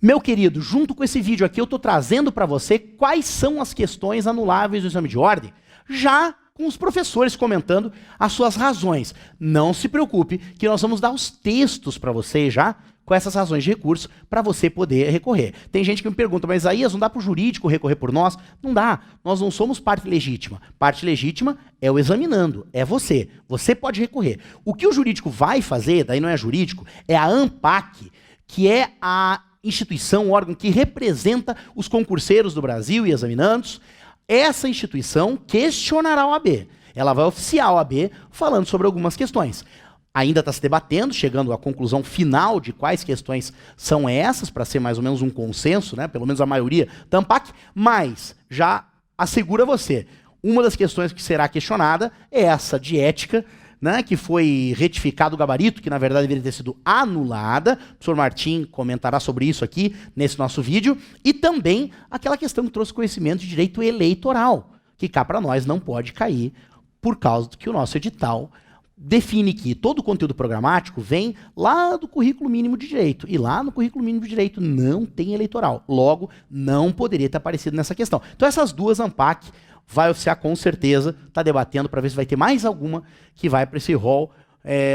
Meu querido, junto com esse vídeo aqui eu estou trazendo para você quais são as questões anuláveis do exame de ordem, já com os professores comentando as suas razões. Não se preocupe que nós vamos dar os textos para você já com essas razões de recurso para você poder recorrer. Tem gente que me pergunta, mas Isaías, não dá para o jurídico recorrer por nós? Não dá, nós não somos parte legítima. Parte legítima é o examinando, é você. Você pode recorrer. O que o jurídico vai fazer, daí não é jurídico, é a ANPAC, que é a instituição, o órgão que representa os concurseiros do Brasil e examinandos. Essa instituição questionará a OAB. Ela vai oficiar a OAB falando sobre algumas questões. Ainda está se debatendo, chegando à conclusão final de quais questões são essas, para ser mais ou menos um consenso, né? Pelo menos a maioria da ANPAC, mas já assegura você, uma das questões que será questionada é essa de ética, né, que foi retificado o gabarito, que na verdade deveria ter sido anulada. O professor Martim comentará sobre isso aqui nesse nosso vídeo. E também aquela questão que trouxe conhecimento de direito eleitoral, que cá para nós não pode cair, por causa do que o nosso edital define que todo o conteúdo programático vem lá do currículo mínimo de direito. E lá no currículo mínimo de direito não tem eleitoral. Logo, não poderia ter aparecido nessa questão. Então essas duas ANPAC vai oficiar com certeza, está debatendo para ver se vai ter mais alguma que vai para esse rol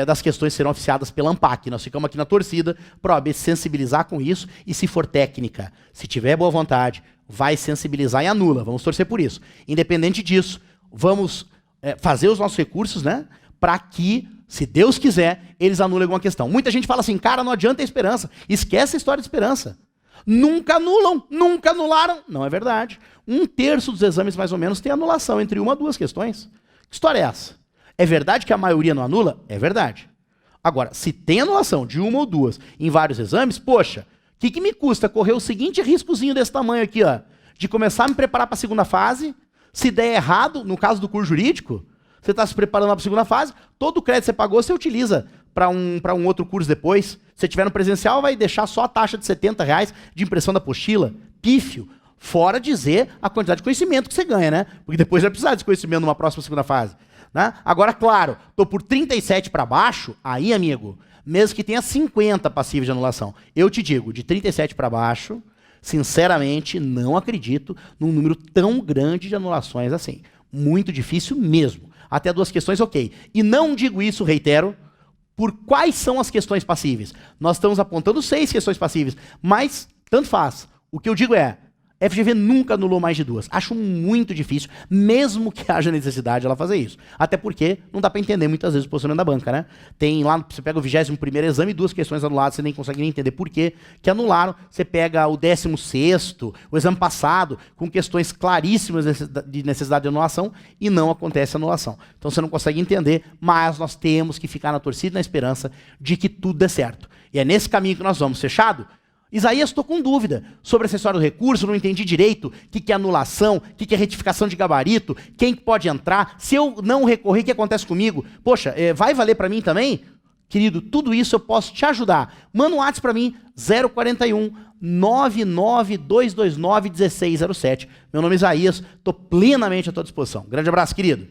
das questões que serão oficiadas pela ANPAC. Nós ficamos aqui na torcida para a OAB sensibilizar com isso e, se for técnica, se tiver boa vontade, vai sensibilizar e anula. Vamos torcer por isso. Independente disso, vamos fazer os nossos recursos, né, para que, se Deus quiser, eles anulem alguma questão. Muita gente fala assim, cara, não adianta a esperança. Esquece a história de esperança. Nunca anulam, nunca anularam. Não é verdade. 1/3 dos exames, mais ou menos, tem anulação entre uma ou duas questões. Que história é essa? É verdade que a maioria não anula? É verdade. Agora, se tem anulação de uma ou duas em vários exames, poxa, o que me custa correr o seguinte riscozinho desse tamanho aqui, ó, de começar a me preparar para a segunda fase? Se der errado, no caso do curso jurídico, você está se preparando para a segunda fase, todo o crédito que você pagou, você utiliza para um outro curso depois. Se tiver no presencial, vai deixar só a taxa de R$70 de impressão da apostila. Pífio. Fora dizer a quantidade de conhecimento que você ganha, né? Porque depois vai precisar desse conhecimento numa próxima segunda fase. Né? Agora, claro, estou por 37 para baixo, aí, amigo, mesmo que tenha 50 passíveis de anulação, eu te digo, de 37 para baixo, sinceramente, não acredito num número tão grande de anulações assim. Muito difícil mesmo. Até duas questões, ok. E não digo isso, reitero, por quais são as questões passíveis. Nós estamos apontando 6 questões passíveis, mas tanto faz. O que eu digo é, FGV nunca anulou mais de 2. Acho muito difícil, mesmo que haja necessidade de ela fazer isso. Até porque não dá para entender muitas vezes o posicionamento da banca, né? Tem lá, você pega o 21º exame, 2 questões anuladas, você nem consegue nem entender por que anularam. Você pega o 16º, o exame passado, com questões claríssimas de necessidade de anulação, e não acontece anulação. Então você não consegue entender, mas nós temos que ficar na torcida e na esperança de que tudo dê certo. E é nesse caminho que nós vamos. Fechado? Isaías, estou com dúvida sobre essa história do recurso, não entendi direito o que é anulação, o que é retificação de gabarito, quem pode entrar, se eu não recorrer, o que acontece comigo? Poxa, vai valer para mim também? Querido, tudo isso eu posso te ajudar. Manda um WhatsApp para mim, 041 99229 1607. Meu nome é Isaías, estou plenamente à tua disposição. Grande abraço, querido.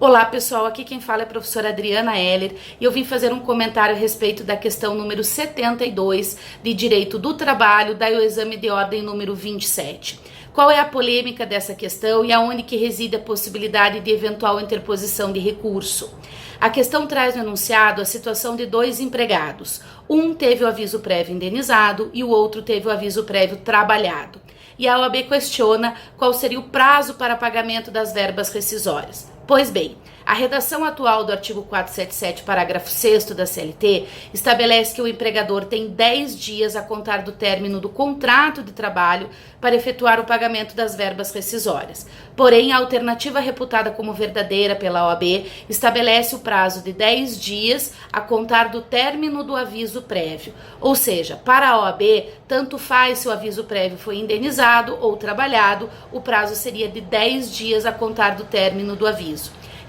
Olá pessoal, aqui quem fala é a professora Adriana Heller e eu vim fazer um comentário a respeito da questão número 72 de Direito do Trabalho da exame de ordem número 27. Qual é a polêmica dessa questão e aonde que reside a possibilidade de eventual interposição de recurso? A questão traz no enunciado a situação de 2 empregados. Um teve o aviso prévio indenizado e o outro teve o aviso prévio trabalhado. E a OAB questiona qual seria o prazo para pagamento das verbas rescisórias. Pois bem, a redação atual do artigo 477, parágrafo 6º da CLT, estabelece que o empregador tem 10 dias a contar do término do contrato de trabalho para efetuar o pagamento das verbas rescisórias. Porém, a alternativa reputada como verdadeira pela OAB estabelece o prazo de 10 dias a contar do término do aviso prévio. Ou seja, para a OAB, tanto faz se o aviso prévio foi indenizado ou trabalhado, o prazo seria de 10 dias a contar do término do aviso.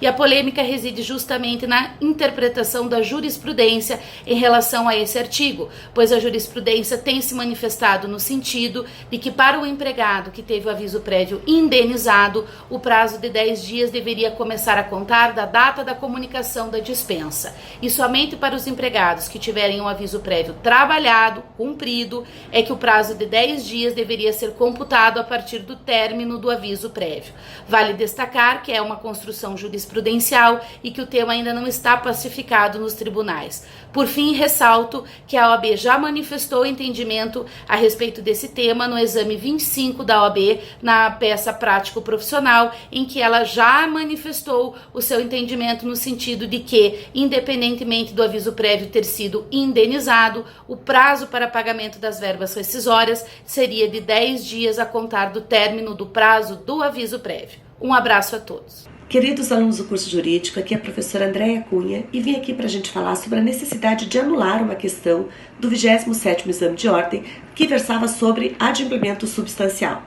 E a polêmica reside justamente na interpretação da jurisprudência em relação a esse artigo, pois a jurisprudência tem se manifestado no sentido de que para o empregado que teve o aviso prévio indenizado, o prazo de 10 dias deveria começar a contar da data da comunicação da dispensa. E somente para os empregados que tiverem um aviso prévio trabalhado, cumprido, é que o prazo de 10 dias deveria ser computado a partir do término do aviso prévio. Vale destacar que é uma construção jurisprudencial e que o tema ainda não está pacificado nos tribunais. Por fim, ressalto que a OAB já manifestou entendimento a respeito desse tema no exame 25 da OAB, na peça prático-profissional, em que ela já manifestou o seu entendimento no sentido de que, independentemente do aviso prévio ter sido indenizado, o prazo para pagamento das verbas rescisórias seria de 10 dias a contar do término do prazo do aviso prévio. Um abraço a todos. Queridos alunos do curso jurídico, aqui é a professora Andréia Cunha e vim aqui para a gente falar sobre a necessidade de anular uma questão do 27º Exame de Ordem que versava sobre adimplemento substancial.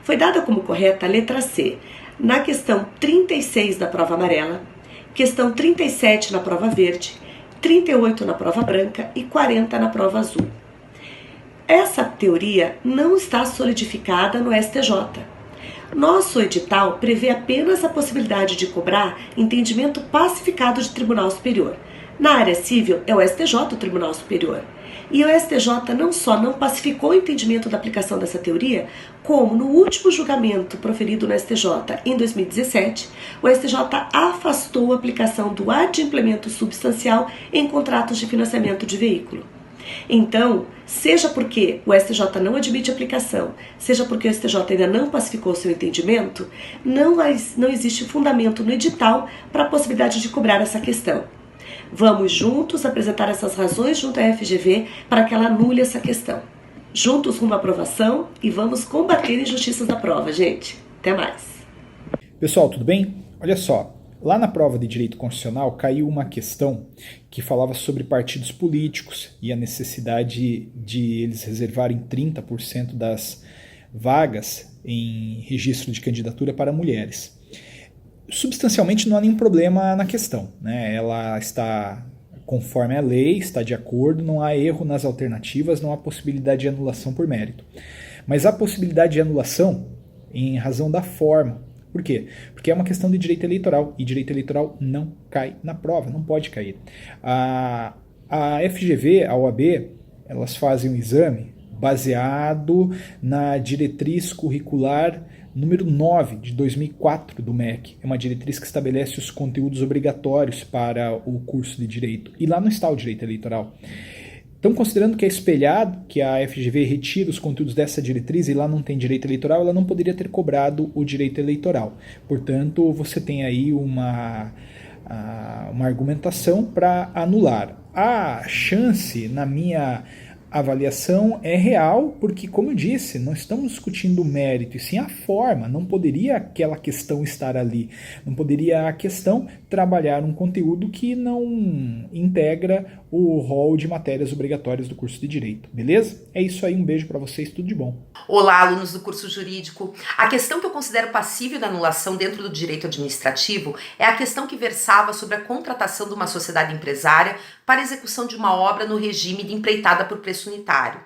Foi dada como correta a letra C, na questão 36 da prova amarela, questão 37 na prova verde, 38 na prova branca e 40 na prova azul. Essa teoria não está solidificada no STJ. Nosso edital prevê apenas a possibilidade de cobrar entendimento pacificado de Tribunal Superior. Na área civil, é o STJ o Tribunal Superior. E o STJ não só não pacificou o entendimento da aplicação dessa teoria, como no último julgamento proferido no STJ em 2017, o STJ afastou a aplicação do adimplemento substancial em contratos de financiamento de veículo. Então, seja porque o STJ não admite aplicação, seja porque o STJ ainda não pacificou seu entendimento, não existe fundamento no edital para a possibilidade de cobrar essa questão. Vamos juntos apresentar essas razões junto à FGV para que ela anule essa questão. Juntos rumo à aprovação e vamos combater injustiças da prova, gente. Até mais. Pessoal, tudo bem? Olha só. Lá na prova de Direito Constitucional caiu uma questão que falava sobre partidos políticos e a necessidade de eles reservarem 30% das vagas em registro de candidatura para mulheres. Substancialmente não há nenhum problema na questão, né? Ela está conforme a lei, está de acordo, não há erro nas alternativas, não há possibilidade de anulação por mérito. Mas há possibilidade de anulação em razão da forma. Por quê? Porque é uma questão de direito eleitoral e direito eleitoral não cai na prova, não pode cair. A FGV, a OAB, elas fazem um exame baseado na diretriz curricular número 9 de 2004 do MEC. É uma diretriz que estabelece os conteúdos obrigatórios para o curso de direito. E lá não está o direito eleitoral. Então, considerando que é espelhado, que a FGV retira os conteúdos dessa diretriz e lá não tem direito eleitoral, ela não poderia ter cobrado o direito eleitoral. Portanto, você tem aí uma argumentação para anular. A chance, na minha avaliação, é real, porque, como eu disse, não estamos discutindo o mérito, e sim a forma. Não poderia aquela questão estar ali. Não poderia a questão trabalhar um conteúdo que não integra o rol de matérias obrigatórias do curso de Direito. Beleza? É isso aí, um beijo para vocês, tudo de bom. Olá, alunos do curso jurídico. A questão que eu considero passível da anulação dentro do direito administrativo é a questão que versava sobre a contratação de uma sociedade empresária para execução de uma obra no regime de empreitada por preço unitário.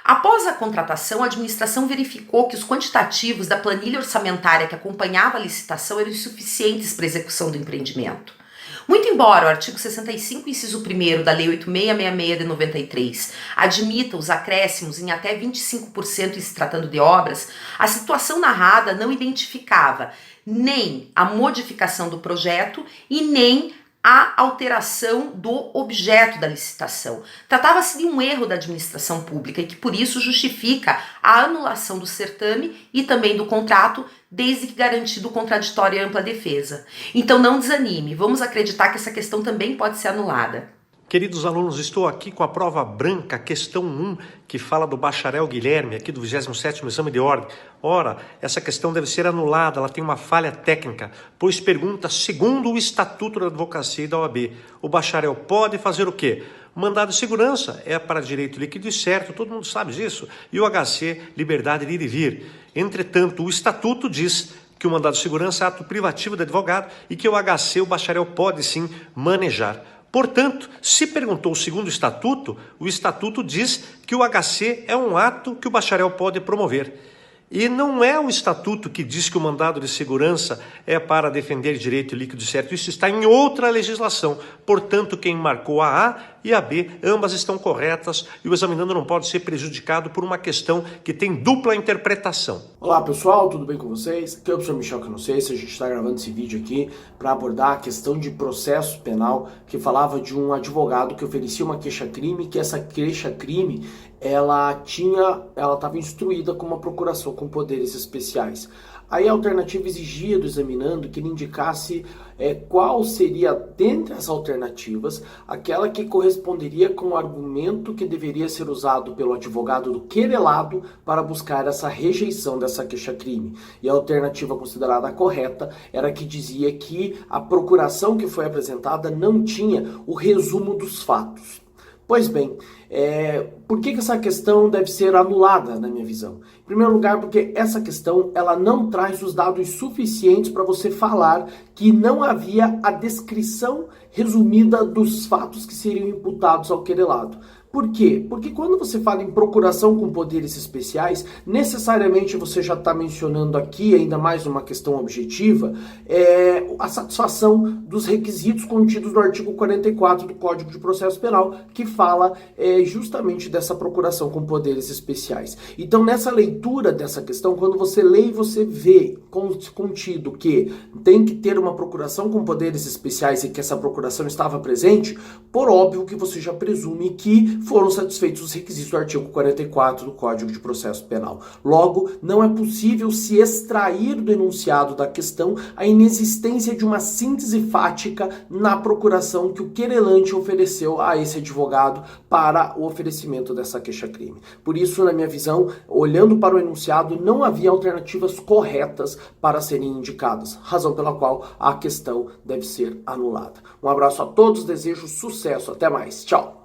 Após a contratação, a administração verificou que os quantitativos da planilha orçamentária que acompanhava a licitação eram insuficientes para a execução do empreendimento. Muito embora o artigo 65, inciso 1º da Lei 8666 de 93 admita os acréscimos em até 25% em se tratando de obras, a situação narrada não identificava nem a modificação do projeto e nem a alteração do objeto da licitação. Tratava-se de um erro da administração pública e que por isso justifica a anulação do certame e também do contrato, desde que garantido o contraditório e ampla defesa. Então não desanime, vamos acreditar que essa questão também pode ser anulada. Queridos alunos, estou aqui com a prova branca, questão 1, que fala do bacharel Guilherme, aqui do 27º Exame de Ordem. Ora, essa questão deve ser anulada, ela tem uma falha técnica, pois pergunta, segundo o Estatuto da Advocacia e da OAB, o bacharel pode fazer o quê? Mandado de segurança é para direito líquido e certo, todo mundo sabe disso, e o HC, liberdade de ir e vir. Entretanto, o Estatuto diz que o mandado de segurança é ato privativo do advogado e que o HC, o bacharel, pode sim manejar. Portanto, se perguntou segundo o estatuto diz que o HC é um ato que o bacharel pode promover. E não é o estatuto que diz que o mandado de segurança é para defender direito líquido e certo. Isso está em outra legislação. Portanto, quem marcou a A e a B, ambas estão corretas e o examinando não pode ser prejudicado por uma questão que tem dupla interpretação. Olá pessoal, tudo bem com vocês? Aqui é o professor Michel Canossês. A gente está gravando esse vídeo aqui para abordar a questão de processo penal que falava de um advogado que oferecia uma queixa-crime, que essa queixa-crime ela estava instruída com uma procuração com poderes especiais. Aí a alternativa exigia do examinando que ele indicasse qual seria, dentre as alternativas, aquela que corresponderia com o argumento que deveria ser usado pelo advogado do querelado para buscar essa rejeição dessa queixa-crime. E a alternativa considerada correta era a que dizia que a procuração que foi apresentada não tinha o resumo dos fatos. Pois bem, por que essa questão deve ser anulada, na minha visão? Em primeiro lugar, porque essa questão ela não traz os dados suficientes para você falar que não havia a descrição resumida dos fatos que seriam imputados ao querelado. Por quê? Porque quando você fala em procuração com poderes especiais, necessariamente você já está mencionando aqui, ainda mais uma questão objetiva, a satisfação dos requisitos contidos no artigo 44 do Código de Processo Penal, que fala justamente dessa procuração com poderes especiais. Então, nessa leitura dessa questão, quando você lê e você vê contido que tem que ter uma procuração com poderes especiais e que essa procuração estava presente, por óbvio que você já presume que foram satisfeitos os requisitos do artigo 44 do Código de Processo Penal. Logo, não é possível se extrair do enunciado da questão a inexistência de uma síntese fática na procuração que o querelante ofereceu a esse advogado para o oferecimento dessa queixa-crime. Por isso, na minha visão, olhando para o enunciado, não havia alternativas corretas para serem indicadas, razão pela qual a questão deve ser anulada. Um abraço a todos, desejo sucesso, até mais, tchau!